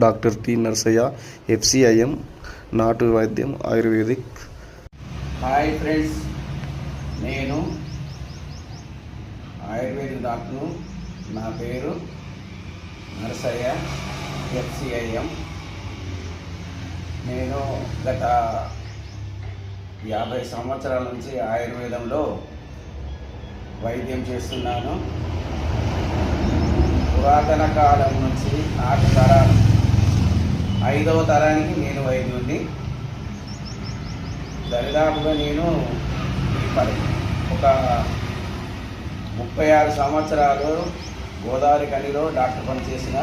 Doctor T Narsaiah, FCIM, నాటు వైద్యం ayurvedic. Hi friends, నేను ఆయుర్వేదిక్ డాక్టరు. నా పేరు నర్సయ్య, FCIM. నేను గత 50 సంవత్సరాల నుంచి ఆయుర్వేదంలో వైద్యం చేస్తున్నాను. పురాతన కాలం నుంచి 4 తరాలు, 5వ తరానికి నేను వైద్యుడిని. దరిదాపుగా నేను ఒక 36 సంవత్సరాలు గోదావరి కనిలో డాక్టర్ పని చేసిన.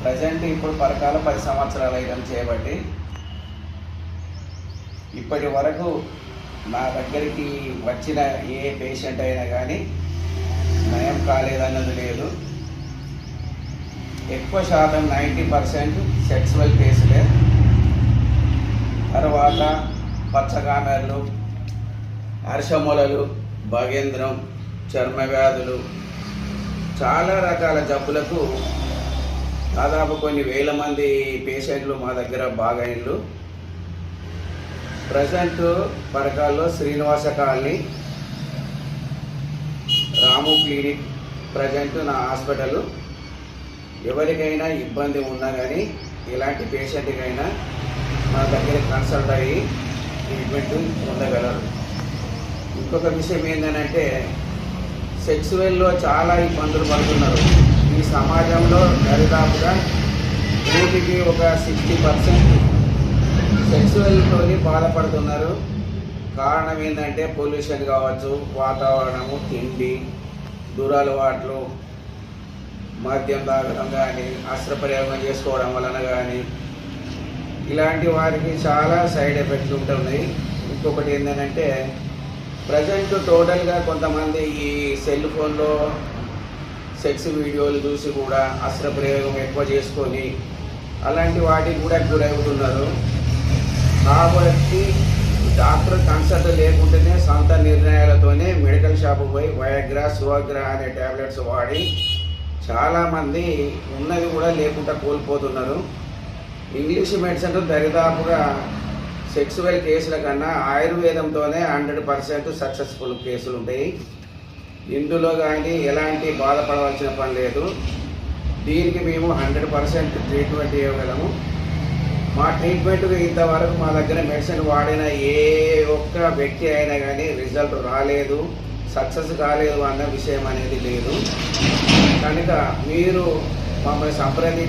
ప్రజెంట్ ఇప్పుడు పరకాల 10 సంవత్సరాలు అయితే చేయబట్టి ఇప్పటి వరకు నా దగ్గరికి వచ్చిన ఏ పేషెంట్ అయినా కానీ నయం కాలేదన్నది లేదు. ఎక్కువ శాతం 90% సెక్సువల్ కేసులే. తర్వాత పచ్చగామెర్లు, అర్షమొలలు, భగేంద్రం, చర్మ వ్యాధులు, చాలా రకాల జబ్బులకు దాదాపు కొన్ని వేల మంది పేషెంట్లు మా దగ్గర బాగైన్లు. ప్రజెంట్ పరకాల్లో శ్రీనివాస కాలనీ, రాము క్లినిక్ ప్రజెంట్ నా హాస్పిటల్. ఎవరికైనా ఇబ్బంది ఉన్నా కానీ ఎలాంటి పేషెంట్కైనా మా దగ్గర కన్సల్ట్ అయ్యి ట్రీట్మెంట్ పొందగలరు. ఇంకొక విషయం ఏంటంటే, సెక్సువల్లో చాలా ఇబ్బందులు పడుతున్నారు. ఈ సమాజంలో దరిదాపుగా నూటికి ఒక 60% సెక్సువల్తో బాధపడుతున్నారు. కారణం ఏంటంటే పొల్యూషన్ కావచ్చు, వాతావరణము, తిండి, దురలవాట్లు, మద్యం తాగడం కానీ, అస్త్రప్రయోగం చేసుకోవడం వలన కానీ ఇలాంటి వారికి చాలా సైడ్ ఎఫెక్ట్స్ ఉంటున్నాయి. ఇంకొకటి ఏంటంటే, ప్రజెంట్ టోటల్గా కొంతమంది ఈ సెల్ ఫోన్లో సెక్స్ వీడియోలు చూసి కూడా అస్త్రప్రయోగం ఎక్కువ చేసుకొని అలాంటి వాటికి కూడా గురవుతున్నారు. కాబట్టి డాక్టర్ కన్సల్ట్ లేకుంటేనే సొంత నిర్ణయాలతోనే మెడికల్ షాపు పోయి వయాగ్రా, సువాగ్రా అనే ట్యాబ్లెట్స్ వాడి చాలామంది ఉన్నది కూడా లేకుండా కోల్పోతున్నారు. ఇంగ్లీష్ మెడిసిన్ దరిదాపుగా సెక్సువల్ కేసుల కన్నా ఆయుర్వేదంతోనే 100% సక్సెస్ఫుల్ కేసులు ఉంటాయి. ఇందులో కానీ ఎలాంటి బాధపడవలసిన పని లేదు. దీనికి మేము 100% ట్రీట్మెంట్ ఇవ్వగలము. మా ట్రీట్మెంట్కి ఇంతవరకు మా దగ్గర మెడిసిన్ వాడిన ఏ ఒక్క వ్యక్తి అయినా కానీ రిజల్ట్ రాలేదు, సక్సెస్ కాలేదు అన్న విషయం అనేది లేదు. కనుక మీరు మమ్మల్ని సంప్రదించి